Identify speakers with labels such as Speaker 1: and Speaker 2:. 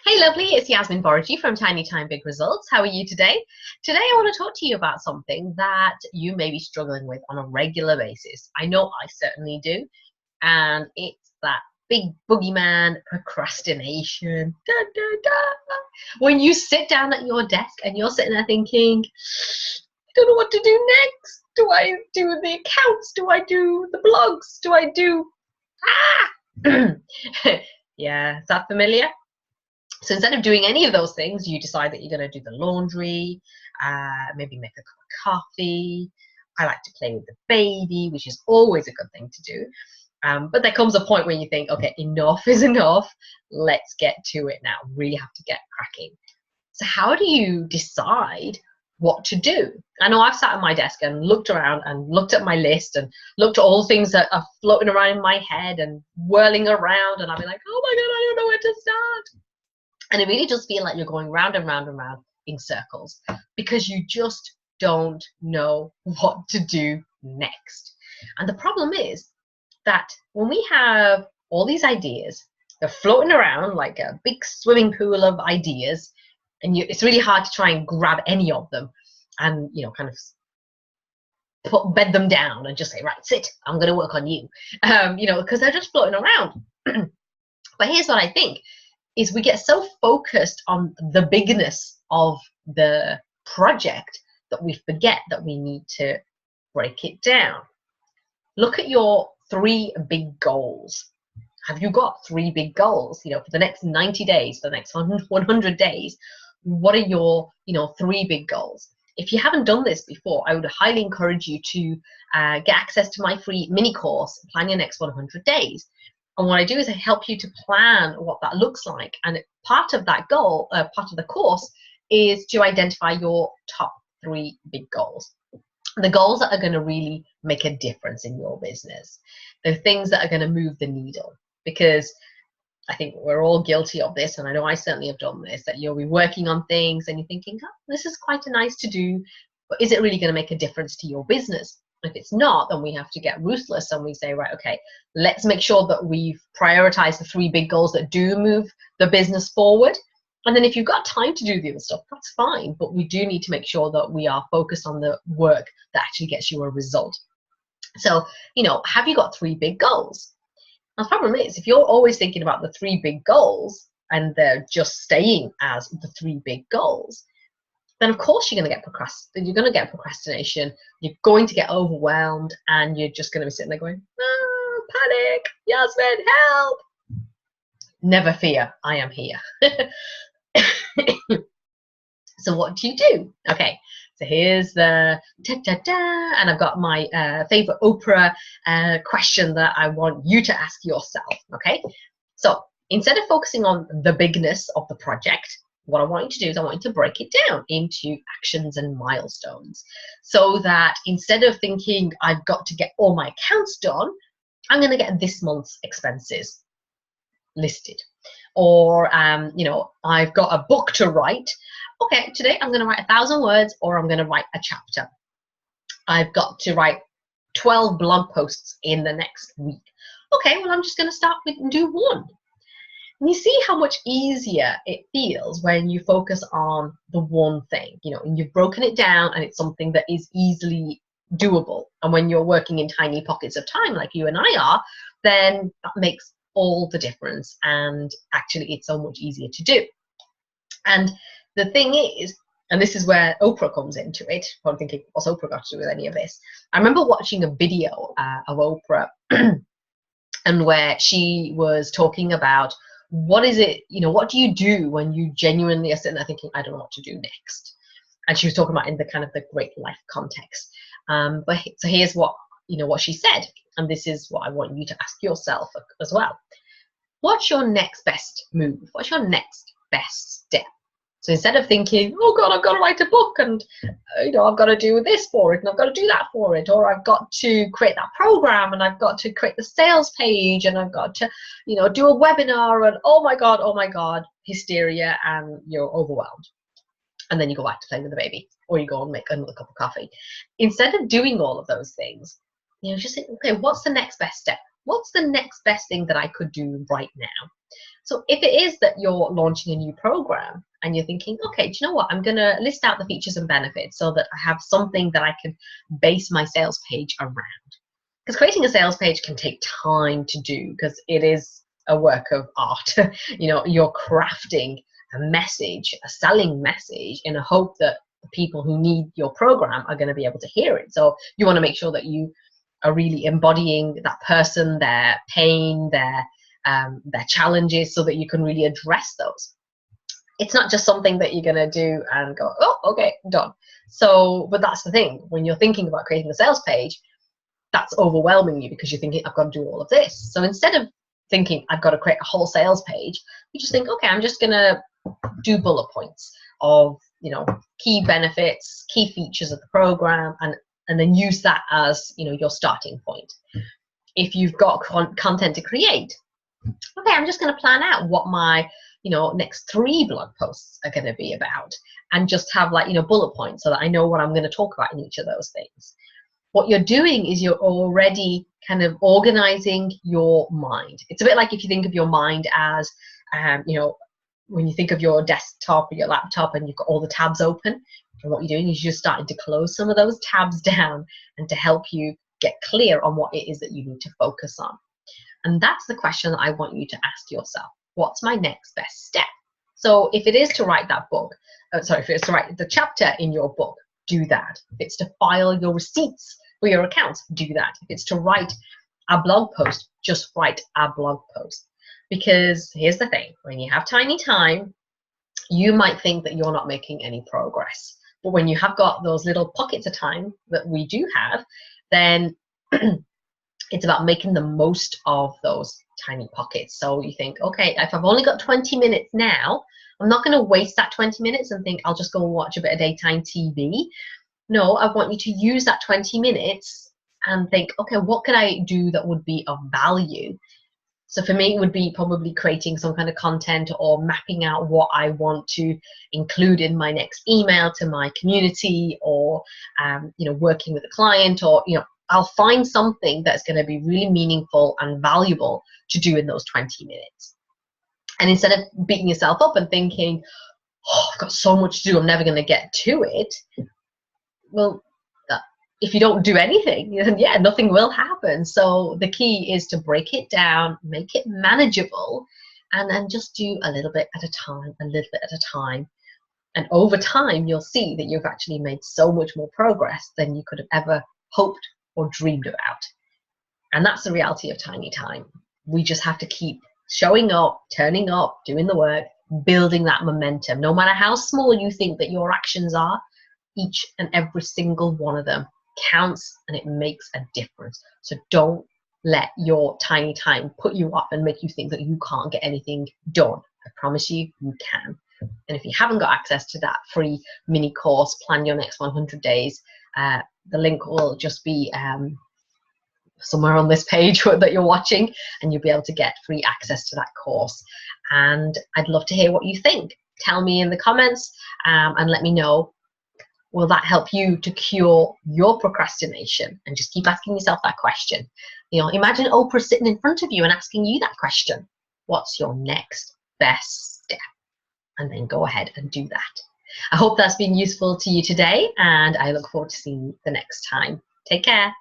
Speaker 1: Hey lovely, it's Yasmin from Tiny Time Big Results. How are you today? Today I want to talk to you about something that you may be struggling with on a regular basis. I know I certainly do, and it's that big boogeyman, procrastination. Da, da, da. When you sit down at your desk and you're sitting there thinking, I don't know what to do next. Do I do the accounts? Do I do the blogs? Do I do Yeah, is that familiar? So instead of doing any of those things, you decide that you're going to do the laundry, maybe make a cup of coffee. I like to play with the baby, which is always a good thing to do. But there comes a point where you think, okay, enough is enough. Let's get to it now. Really have to get cracking. So how do you decide what to do? I know I've sat at my desk and looked around and looked at my list and looked at all the things that are floating around in my head and whirling around, and I'll be like, oh my God, I don't know where to start. And it really does feel like you're going round and round and round in circles because you just don't know what to do next. And the problem is that when we have all these ideas, they're floating around like a big swimming pool of ideas, and it's really hard to try and grab any of them and, kind of bed them down and just say, right, sit, I'm going to work on you, because they're just floating around. But here's what I think is we get so focused on the bigness of the project that we forget that we need to break it down. Look at your 3 big goals. Have you got 3 big goals? For the next 90 days, for the next 100 days, what are your, 3 big goals? If you haven't done this before, I would highly encourage you to get access to my free mini course, Plan Your Next 100 Days. And what I do is I help you to plan what that looks like. And part of that goal, part of the course, is to identify your top 3 big goals. The goals that are going to really make a difference in your business. The things that are going to move the needle. Because I think we're all guilty of this, and I know I certainly have done this, that you'll be working on things and you're thinking, oh, this is quite nice to do, but is it really going to make a difference to your business? If it's not, then we have to get ruthless and we say, right, okay, let's make sure that we've prioritized the 3 big goals that do move the business forward. And then if you've got time to do the other stuff, that's fine. But we do need to make sure that we are focused on the work that actually gets you a result. So, have you got 3 big goals? Now, the problem is, if you're always thinking about the 3 big goals and they're just staying as the 3 big goals, then of course you're going to get procrastination, you're going to get overwhelmed, and you're just going to be sitting there going, oh, panic, Yasmin, help. Never fear, I am here. So what do you do? Okay, so here's the ta-ta-ta, and I've got my favorite Oprah question that I want you to ask yourself, okay? So instead of focusing on the bigness of the project, what I want you to do is I want you to break it down into actions and milestones so that instead of thinking I've got to get all my accounts done, I'm going to get this month's expenses listed. Or, I've got a book to write. Okay, today I'm going to write 1,000 words, or I'm going to write a chapter. I've got to write 12 blog posts in the next week. Okay, well, I'm just going to start with and do 1. And you see how much easier it feels when you focus on the one thing, and you've broken it down and it's something that is easily doable. And when you're working in tiny pockets of time like you and I are, then that makes all the difference. And actually, it's so much easier to do. And the thing is, and this is where Oprah comes into it. I'm thinking, what's Oprah got to do with any of this? I remember watching a video of Oprah and where she was talking about what is it, what do you do when you genuinely are sitting there thinking, I don't know what to do next? And she was talking about in the kind of the great life context. But so here's what she said, and this is what I want you to ask yourself as well. What's your next best move? What's your next best step? So instead of thinking, oh God, I've got to write a book, and I've got to do this for it, and I've got to do that for it, or I've got to create that program, and I've got to create the sales page, and I've got to, do a webinar, and oh my God, hysteria, and you're overwhelmed. And then you go back to playing with the baby, or you go and make another cup of coffee. Instead of doing all of those things, just think, okay, what's the next best step? What's the next best thing that I could do right now? So if it is that you're launching a new program and you're thinking, okay, do you know what? I'm going to list out the features and benefits so that I have something that I can base my sales page around. Because creating a sales page can take time to do because it is a work of art. You know, you're crafting a message, a selling message, in a hope that the people who need your program are going to be able to hear it. So you want to make sure that you are really embodying that person, their pain, their challenges, so that you can really address those. It's not just something that you're going to do and go, oh, okay, done. So, but that's the thing. When you're thinking about creating a sales page, that's overwhelming you because you're thinking, I've got to do all of this. So instead of thinking, I've got to create a whole sales page, you just think, okay, I'm just going to do bullet points of, you know, key benefits, key features of the program, and then use that as, you know, your starting point. If you've got content to create, okay, I'm just going to plan out what my, you know, next 3 blog posts are going to be about, and just have, like, you know, bullet points so that I know what I'm going to talk about in each of those things. What you're doing is you're already kind of organizing your mind. It's a bit like if you think of your mind as, you know, when you think of your desktop or your laptop and you've got all the tabs open, and what you're doing is you're starting to close some of those tabs down and to help you get clear on what it is that you need to focus on. And that's the question that I want you to ask yourself. What's my next best step? So if it is to write that book, if it's to write the chapter in your book, do that. If it's to file your receipts for your accounts, do that. If it's to write a blog post, just write a blog post. Because here's the thing, when you have tiny time, you might think that you're not making any progress. But when you have got those little pockets of time that we do have, then it's about making the most of those tiny pockets. So you think, okay, if I've only got 20 minutes now, I'm not going to waste that 20 minutes and think I'll just go and watch a bit of daytime TV. No, I want you to use that 20 minutes and think, okay, what could I do that would be of value? So for me, it would be probably creating some kind of content or mapping out what I want to include in my next email to my community, or you know, working with a client, or, you know, I'll find something that's going to be really meaningful and valuable to do in those 20 minutes. And instead of beating yourself up and thinking, oh, I've got so much to do, I'm never going to get to it. Well, if you don't do anything, then yeah, nothing will happen. So the key is to break it down, make it manageable, and then just do a little bit at a time, a little bit at a time. And over time, you'll see that you've actually made so much more progress than you could have ever hoped or dreamed about. And that's the reality of tiny time. We just have to keep showing up, turning up, doing the work, building that momentum. No matter how small you think that your actions are, each and every single one of them counts, and it makes a difference. So don't let your tiny time put you off and make you think that you can't get anything done. I promise you, you can. And if you haven't got access to that free mini course, Plan Your Next 100 Days, the link will just be somewhere on this page that you're watching, and you'll be able to get free access to that course. And I'd love to hear what you think. Tell me in the comments and let me know. Will that help you to cure your procrastination? And just keep asking yourself that question. You know, imagine Oprah sitting in front of you and asking you that question. What's your next best step? And then go ahead and do that. I hope that's been useful to you today, and I look forward to seeing you the next time. Take care.